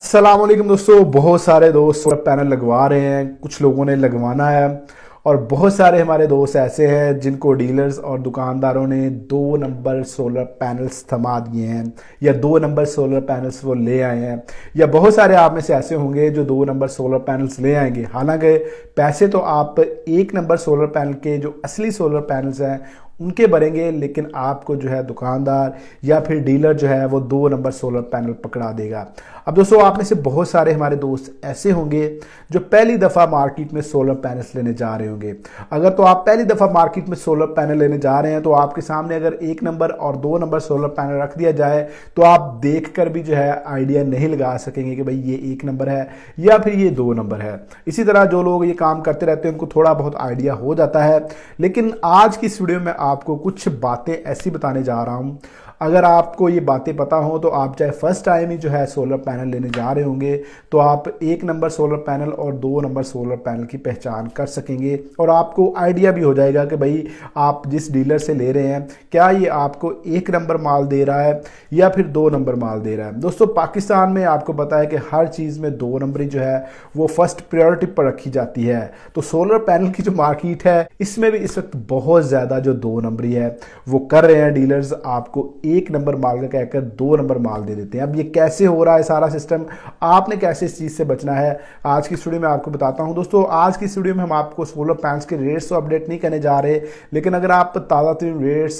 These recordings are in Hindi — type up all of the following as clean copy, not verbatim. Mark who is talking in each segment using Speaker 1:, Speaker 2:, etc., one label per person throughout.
Speaker 1: अस्सलाम वालेकुम दोस्तों। बहुत सारे दोस्त सोलर पैनल लगवा रहे हैं, कुछ लोगों ने लगवाना है और बहुत सारे हमारे दोस्त ऐसे हैं जिनको डीलर्स और दुकानदारों ने 2 नंबर सोलर पैनल्स थमा दिए हैं या 2 नंबर सोलर पैनल्स वो ले आए हैं। या बहुत सारे आप में से ऐसे होंगे जो 2 नंबर सोलर पैनल्स ले आएंगे, हालांकि पैसे तो आप 1 नंबर सोलर पैनल के जो असली सोलर पैनल्स हैं उनके भरेंगे, लेकिन आपको जो है दुकानदार या फिर डीलर जो है वो 2 नंबर सोलर पैनल पकड़ा देगा। अब दोस्तों, आप में से बहुत सारे हमारे दोस्त ऐसे होंगे जो पहली दफ़ा मार्केट में सोलर पैनल्स लेने जा रहे होंगे। अगर तो आप पहली दफ़ा मार्केट में सोलर पैनल लेने जा रहे हैं तो आपके सामने अगर 1 नंबर और 2 नंबर सोलर पैनल रख दिया जाए तो आप देख कर भी जो है आइडिया नहीं लगा सकेंगे कि भाई ये 1 नंबर है या फिर ये 2 नंबर है। इसी तरह जो लोग ये काम करते रहते हैं उनको थोड़ा बहुत आइडिया हो जाता है, लेकिन आज की इस वीडियो में आपको कुछ बातें ऐसी बताने जा रहा हूं, अगर आपको ये बातें पता हो तो आप चाहे फर्स्ट टाइम ही जो है सोलर पैनल लेने जा रहे होंगे तो आप 1 नंबर सोलर पैनल और 2 नंबर सोलर पैनल की पहचान कर सकेंगे और आपको आइडिया भी हो जाएगा कि भाई आप जिस डीलर से ले रहे हैं क्या ये आपको 1 नंबर माल दे रहा है या फिर 2 नंबर माल दे रहा है। दोस्तों, पाकिस्तान में आपको पता है कि हर चीज़ में 2 नंबरी जो है वो फर्स्ट प्रायोरिटी पर रखी जाती है। तो सोलर पैनल की जो मार्केट है इसमें भी इस वक्त बहुत ज़्यादा जो 2 नंबरी है वो कर रहे हैं डीलर्स, आपको 1 नंबर माल का कहकर 2 नंबर माल दे देते हैं। अब ये कैसे हो रहा है सारा सिस्टम, आपने कैसे इस चीज़ से बचना है, आज की स्टूडियो में आपको बताता हूं। दोस्तों, आज की स्टूडियो में हम आपको सोलर पैनल्स के रेट्स तो अपडेट नहीं करने जा रहे, लेकिन अगर आप ताज़ा तरीन रेट्स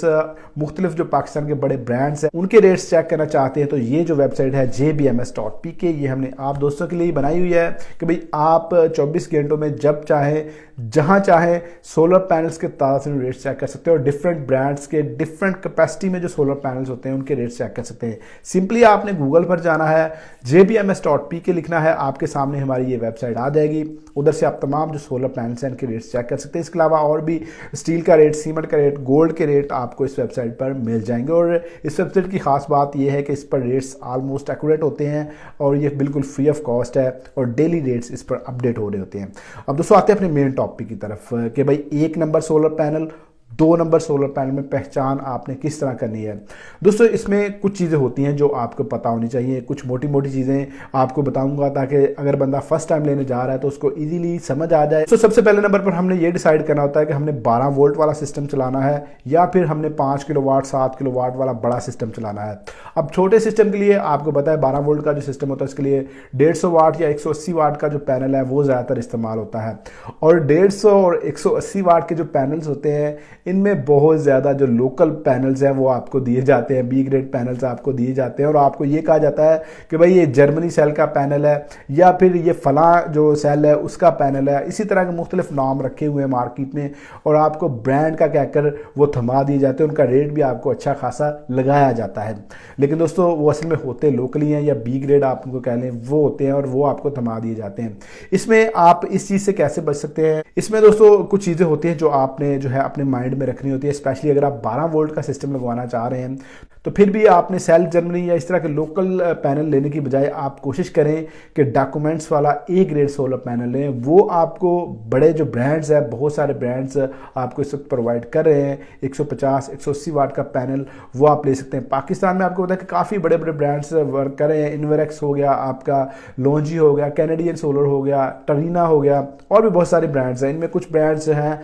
Speaker 1: मुख्तलिफ जो पाकिस्तान के बड़े ब्रांड्स हैं उनके रेट्स चेक करना चाहते हैं तो ये जो वेबसाइट है jbms.pk ये हमने आप दोस्तों के लिए बनाई हुई है कि भाई आप 24 घंटों में जब चाहें जहां चाहें सोलर पैनल्स के ताज़ा तरीन रेट्स चेक कर सकते हैं और डिफरेंट ब्रांड्स के डिफरेंट कैपेसिटी में जो सोलर पैनल्स होते हैं उनके रेट चेक कर सकते हैं। सिंपली आपने गूगल पर जाना है, jbms.pk लिखना है, आपके सामने हमारी ये वेबसाइट आ जाएगी। उधर से आप तमाम जो सोलर पैनल्स हैं इनके रेट्स चेक कर सकते हैं। इसके अलावा और भी स्टील का रेट, सीमेंट का रेट, गोल्ड के रेट आपको इस वेबसाइट पर मिल जाएंगे और इस वेबसाइट की खास बात यह है कि इस पर रेट्स ऑलमोस्ट एक्यूरेट होते हैं और ये बिल्कुल फ्री ऑफ कॉस्ट है और डेली रेट्स इस पर अपडेट हो रहे होते हैं। अब दोस्तों आते हैं अपने मेन टॉपिक की तरफ कि भाई 1 number solar panel 2 number solar panel में पहचान आपने किस तरह करनी है। दोस्तों, इसमें कुछ चीज़ें होती हैं जो आपको पता होनी चाहिए, कुछ मोटी मोटी चीज़ें आपको बताऊंगा ताकि अगर बंदा फर्स्ट टाइम लेने जा रहा है तो उसको इजीली समझ आ जाए। तो सबसे पहले नंबर पर हमने ये डिसाइड करना होता है कि हमने 12 वोल्ट वाला सिस्टम चलाना है या फिर हमने 5 किलोवाट 7 किलोवाट वाला बड़ा सिस्टम चलाना है। अब छोटे सिस्टम के लिए आपको पता है 12 वोल्ट का जो सिस्टम होता है इसके लिए 150 वाट या 180 वाट का जो पैनल है वो ज़्यादातर इस्तेमाल होता है और 150 और 180 वाट के जो पैनल्स होते हैं इनमें बहुत ज़्यादा जो लोकल पैनल्स हैं वो आपको दिए जाते हैं, बी ग्रेड पैनल्स आपको दिए जाते हैं और आपको ये कहा जाता है कि भाई ये जर्मनी सेल का पैनल है या फिर ये फला जो सेल है उसका पैनल है। इसी तरह के मुख्तलिफ नाम रखे हुए हैं मार्केट में और आपको ब्रांड का कहकर वो थमा दिए जाते हैं, उनका रेट भी आपको अच्छा खासा लगाया जाता है। लेकिन दोस्तों वो असल में होते लोकली हैं या बी ग्रेड आप उनको कह लें वो होते हैं और वो आपको थमा दिए जाते हैं। इसमें आप इस चीज़ से कैसे बच सकते हैं, इसमें दोस्तों कुछ चीज़ें होती हैं जो आपने जो है अपने माइंड में रखनी होती है, स्पेशली अगर आप 12 वोल्ट का सिस्टम लगवाना चाह रहे हैं तो फिर भी आपने सेल जर्मनी या इस तरह के लोकल पैनल लेने की बजाय आप कोशिश करें कि डॉक्यूमेंट्स वाला ए ग्रेड सोलर पैनल लें। वो आपको बड़े जो ब्रांड्स हैं, बहुत सारे ब्रांड्स आपको इस वक्त प्रोवाइड कर रहे हैं। 150 180 वाट का पैनल वो आप ले सकते हैं। पाकिस्तान में आपको पता है कि काफ़ी बड़े बड़े ब्रांड्स वर्क कर रहे हैं। इन्वेरेक्स हो गया, आपका लॉन्जी हो गया, कैनेडियन सोलर हो गया, टरीना हो गया और भी बहुत सारे ब्रांड्स हैं। इनमें कुछ ब्रांड्स हैं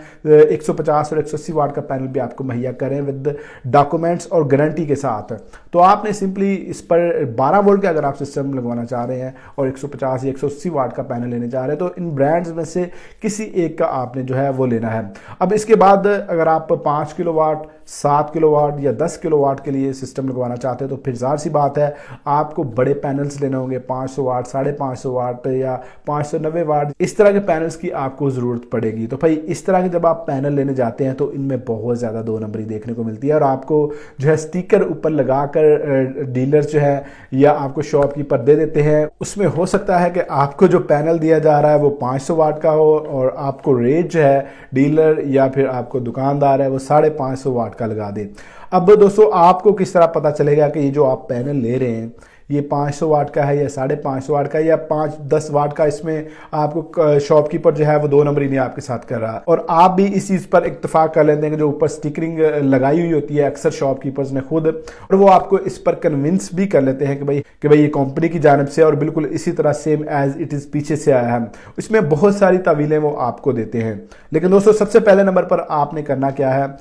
Speaker 1: 150 और 180 वाट का पैनल भी आपको मुहैया करें विद डॉक्यूमेंट्स और गारंटी के साथ। तो आपने सिंपली इस पर 12 वोल्ट का अगर आप सिस्टम लगवाना चाह रहे हैं और 150 या 180 वाट का पैनल लेने जा रहे हैं तो इन ब्रांड्स में से किसी एक का आपने जो है वो लेना है। अब इसके बाद अगर आप 5 किलोवाट 7 किलोवाट या 10 किलोवाट के लिए सिस्टम लगवाना चाहते हैं तो फिर ज़ाहिर सी बात है आपको बड़े पैनल्स लेने होंगे, 500 वाट 550 वाट या 590 वाट, इस तरह के पैनल्स की आपको ज़रूरत पड़ेगी। तो भाई इस तरह के जब आप पैनल लेने जाते हैं तो इनमें बहुत ज़्यादा 2 नंबरी देखने को मिलती है और आपको जो है स्टिकर ऊपर लगाकर डीलर्स जो है या आपको शॉपकीपर दे देते हैं। उसमें हो सकता है कि आपको जो पैनल दिया जा रहा है वो 500 वाट का हो और आपको रेट जो है डीलर या फिर आपको दुकानदार है वो 550 वाट का लगा दे। अब दोस्तों आपको किस तरह पता चलेगा कि ये जो आप पैनल ले रहे हैं ये 500 वाट का है या 550 वाट का है या 5-10 वाट का, इसमें आपको शॉपकीपर जो है वो 2 नंबर ही नहीं आपके साथ कर रहा। और आप भी इस चीज़ पर इत्तेफाक कर लेते हैं कि जो ऊपर स्टिकरिंग लगाई हुई होती है अक्सर शॉपकीपर्स ने खुद, और वो आपको इस पर कन्विंस भी कर लेते हैं कि भाई ये कंपनी की जानिब से और बिल्कुल इसी तरह सेम एज इट इज़ पीछे से आया है। इसमें बहुत सारी तावीलें वो आपको देते हैं। लेकिन दोस्तों सबसे पहले नंबर पर आपने करना क्या है,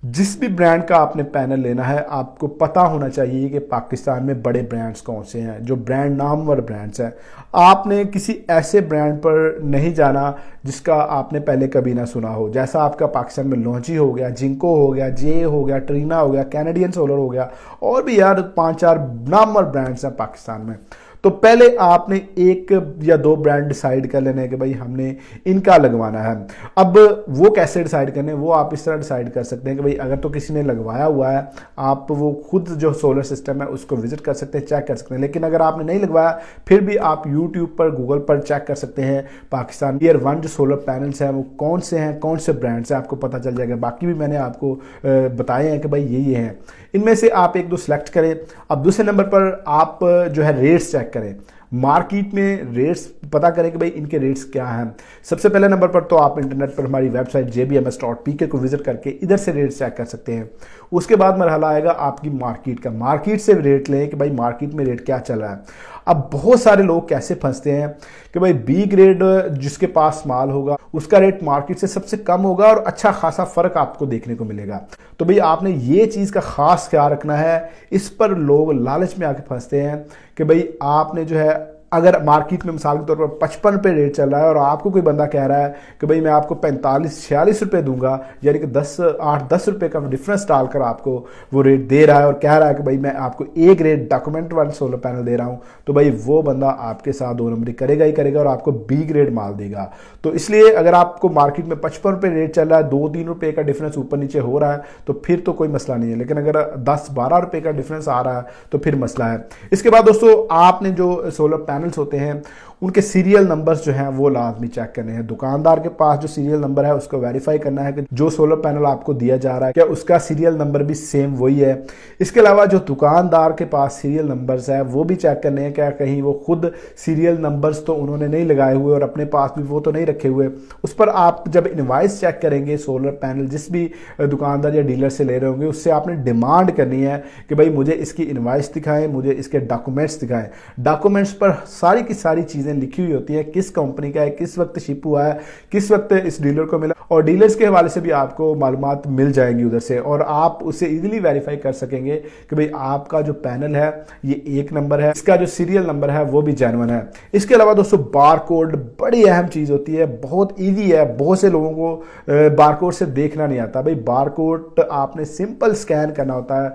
Speaker 1: जिस भी ब्रांड का आपने पैनल लेना है आपको पता होना चाहिए कि पाकिस्तान में बड़े ब्रांड्स कौन से हैं, जो ब्रांड नामवर ब्रांड्स हैं। आपने किसी ऐसे ब्रांड पर नहीं जाना जिसका आपने पहले कभी ना सुना हो। जैसा आपका पाकिस्तान में लॉन्ची हो गया, जिंको हो गया, जे हो गया, ट्रीना हो गया, कैनेडियन सोलर हो गया, और भी यार 5-4 नामवर ब्रांड्स हैं पाकिस्तान में। तो पहले आपने 1 या 2 ब्रांड डिसाइड कर लेने हैं कि भाई हमने इनका लगवाना है। अब वो कैसे डिसाइड करने, वो आप इस तरह डिसाइड कर सकते हैं कि भाई अगर तो किसी ने लगवाया हुआ है, आप वो खुद जो सोलर सिस्टम है उसको विजिट कर सकते हैं, चेक कर सकते हैं। लेकिन अगर आपने नहीं लगवाया फिर भी आप यूट्यूब पर, गूगल पर चेक कर सकते हैं पाकिस्तान ईयर 1 जो सोलर पैनल्स हैं वो कौन से हैं, कौन से ब्रांड्स हैं, आपको पता चल जाएगा। बाकी भी मैंने आपको बताए हैं कि भाई ये हैं, इनमें से आप 1-2 सेलेक्ट करें। अब दूसरे नंबर पर आप जो है रेट्स चेक करें, मार्केट में रेट्स पता करें कि भाई इनके रेट्स क्या हैं। सबसे पहले नंबर पर तो आप इंटरनेट पर हमारी वेबसाइट jbms.pk को विजिट करके इधर से रेट्स चेक कर सकते हैं। उसके बाद मरहला आएगा आपकी मार्केट का, मार्केट से रेट लें कि भाई मार्केट में रेट क्या चल रहा है। अब बहुत सारे लोग कैसे फंसते हैं कि भाई बी ग्रेड जिसके पास माल होगा उसका रेट मार्केट से सबसे कम होगा और अच्छा खासा फर्क आपको देखने को मिलेगा। तो भाई आपने ये चीज़ का खास ख्याल रखना है। इस पर लोग लालच में आके फंसते हैं कि भाई आपने जो है, अगर मार्केट में मिसाल के तौर पर 55 पे रेट चल रहा है और आपको कोई बंदा कह रहा है कि भाई मैं आपको 45-46 रुपये दूंगा, यानी कि 8-10 रुपये का डिफरेंस डालकर आपको वो रेट दे रहा है और कह रहा है कि भाई मैं आपको A ग्रेड डॉक्यूमेंट वाला सोलर पैनल दे रहा हूं, तो भाई वो बंदा आपके साथ 2 नंबरी करेगा ही करेगा और आपको B ग्रेड माल देगा। तो इसलिए अगर आपको मार्केट में 55 रुपये रेट चल रहा है, 2-3 रुपये का डिफरेंस ऊपर नीचे हो रहा है तो फिर तो कोई मसला नहीं है। लेकिन अगर 10-12 रुपये का डिफरेंस आ रहा है तो फिर मसला है। इसके बाद दोस्तों आपने जो सोलर पैनल्स होते हैं उनके सीरियल नंबर्स जो हैं वो लाजमी चेक करने हैं। दुकानदार के पास जो सीरियल नंबर है उसको वेरीफाई करना है कि जो सोलर पैनल आपको दिया जा रहा है क्या उसका सीरियल नंबर भी सेम वही है। इसके अलावा जो दुकानदार के पास सीरियल नंबर्स है वो भी चेक करने हैं, क्या कहीं वो खुद सीरियल नंबर्स तो उन्होंने नहीं लगाए हुए और अपने पास भी वो तो नहीं रखे हुए। उस पर आप जब इनवॉइस चेक करेंगे सोलर पैनल जिस भी दुकानदार या डीलर से ले रहे होंगे उससे आपने डिमांड करनी है कि भाई मुझे इसकी इनवॉइस दिखाएं, मुझे इसके डॉक्यूमेंट्स दिखाएं। डॉक्यूमेंट्स पर सारी की सारी चीज़ें लिखी हुई होती है, किस कंपनी का है, किस वक्त शिप हुआ है, किस वक्त इस डीलर को मिला, और डीलर्स के हवाले से भी आपको मालूमात मिल जाएंगी उधर से और आप उसे इजीली वेरीफाई कर सकेंगे कि भाई आपका जो पैनल है ये 1 नंबर है, इसका जो सीरियल नंबर है वो भी जेन्युइन है। इसके अलावा दोस्तों बारकोड बड़ी अहम चीज़ होती है, बहुत ईजी है। बहुत से लोगों को बारकोड से देखना नहीं आता। भाई बारकोड आपने सिंपल स्कैन करना होता है,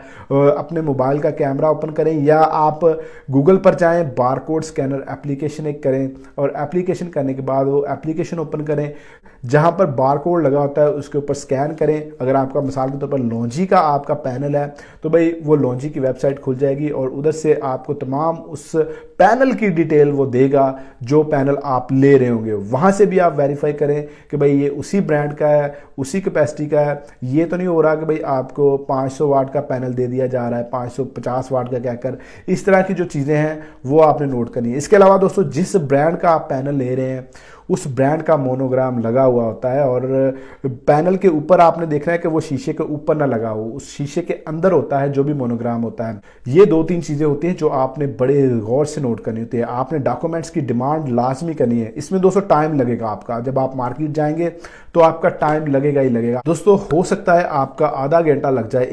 Speaker 1: अपने मोबाइल का कैमरा ओपन करें या आप गूगल पर जाएं, बारकोड स्कैनर एप्लीकेशन एक करें और एप्लीकेशन करने के बाद वो एप्लीकेशन ओपन करें, जहां पर बारकोड लगा होता है उसके ऊपर स्कैन करें। अगर आपका मिसाल के तौर पर लॉन्जी का आपका पैनल है तो भाई वो लॉन्जी की वेबसाइट खुल जाएगी और उधर से आपको तमाम उस पैनल की डिटेल वो देगा जो पैनल आप ले रहे होंगे। वहां से भी आप वेरीफाई करें कि भाई ये उसी ब्रांड का है, उसी कैपेसिटी का है। ये तो नहीं हो रहा कि भाई आपको 500 वाट का पैनल दे दिया जा रहा है 550 वाट का कहकर। इस तरह की जो चीज़ें हैं वो आपने नोट करनी है। इसके अलावा दोस्तों जिस ब्रांड का आप पैनल ले रहे हैं उस ब्रांड का मोनोग्राम लगा हुआ होता है और पैनल के ऊपर आपने देखना है कि वो शीशे के ऊपर ना लगा हो, उस शीशे के अंदर होता है जो भी मोनोग्राम होता है। ये 2-3 चीज़ें होती हैं जो आपने बड़े गौर से नोट करनी होती है। आपने डॉक्यूमेंट्स की डिमांड लाजमी करनी है। इसमें दोस्तों टाइम लगेगा आपका, जब आप मार्केट जाएंगे तो आपका टाइम लगेगा ही लगेगा। दोस्तों हो सकता है आपका आधा घंटा लग जाए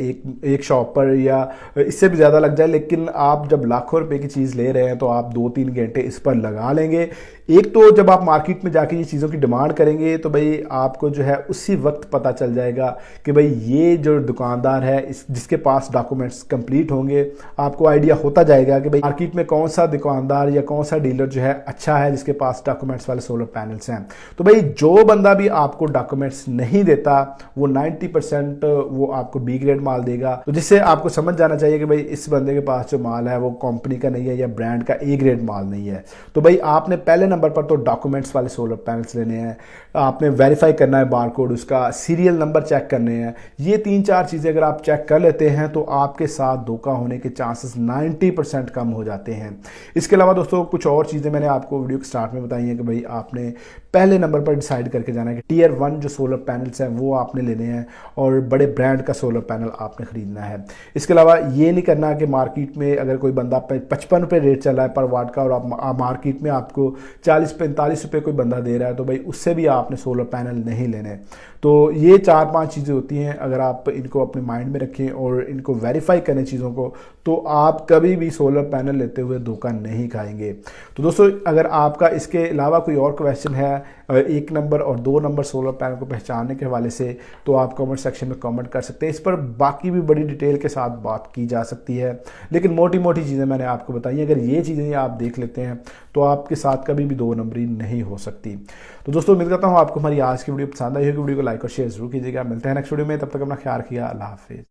Speaker 1: एक शॉप पर या इससे भी ज़्यादा लग जाए, लेकिन आप जब लाखों रुपए की चीज़ ले रहे हैं तो आप 2-3 घंटे इस पर लगा लेंगे। एक तो जब आप मार्केट में जाके ये चीज़ों की डिमांड करेंगे तो भाई आपको जो है उसी वक्त पता चल जाएगा कि भाई ये जो दुकानदार है जिसके पास डॉक्यूमेंट्स कंप्लीट होंगे, आपको आइडिया होता जाएगा कि भाई मार्केट में कौन सा दुकानदार या कौन सा डीलर जो है अच्छा है जिसके पास डॉक्यूमेंट्स वाले सोलर पैनल्स हैं। तो भाई जो बंदा भी आपको डॉक्यूमेंट्स नहीं देता वो 90% वो आपको B ग्रेड माल देगा। तो जिससे आपको समझ जाना चाहिए कि भाई इस बंदे के पास जो माल है वो कंपनी का नहीं है या ब्रांड का A ग्रेड माल नहीं है। तो भाई आपने पहले नंबर पर तो डॉक्यूमेंट्स वाले सोलर पैनल्स लेने हैं, आपने वेरीफाई करना है बारकोड, उसका सीरियल नंबर चेक करने हैं। ये 3-4 चीज़ें अगर आप चेक कर लेते हैं तो आपके साथ धोखा होने के चांसेस 90% कम हो जाते हैं। इसके अलावा दोस्तों कुछ और चीज़ें मैंने आपको वीडियो के स्टार्ट में बताई हैं कि भाई आपने पहले नंबर पर डिसाइड करके जाना है कि टियर 1 जो सोलर पैनल्स हैं वो आपने लेने हैं और बड़े ब्रांड का सोलर पैनल आपने ख़रीदना है। इसके अलावा ये नहीं करना कि मार्केट में अगर कोई बंदा 55 रुपये रेट चल रहा है पर वाट का और आप मार्केट में आपको 40-45 रुपये कोई बंदा दे रहा है तो भाई उससे भी आपने सोलर पैनल नहीं लेने। तो ये 4-5 चीज़ें होती हैं, अगर आप इनको अपने माइंड में रखें और इनको वेरीफाई करें चीज़ों को, तो आप कभी भी सोलर पैनल लेते हुए धोखा नहीं खाएंगे। तो दोस्तों अगर आपका इसके अलावा कोई और क्वेश्चन है 1 नंबर और 2 नंबर सोलर पैनल को पहचानने के हवाले से, तो आप कमेंट सेक्शन में कमेंट कर सकते हैं। इस पर बाकी भी बड़ी डिटेल के साथ बात की जा सकती है, लेकिन मोटी मोटी चीज़ें मैंने आपको बताई। अगर ये चीज़ें आप देख लेते हैं तो आपके साथ कभी भी 2 नंबरी नहीं हो सकती। तो दोस्तों उम्मीद करता हूँ आपको हमारी आज की वीडियो पसंद आई होगी। वीडियो को लाइक और शेयर जरूर कीजिएगा। मिलते हैं नेक्स्ट वीडियो में, तब तक अपना ख्याल रखिएगा। अल्लाह हाफिज़।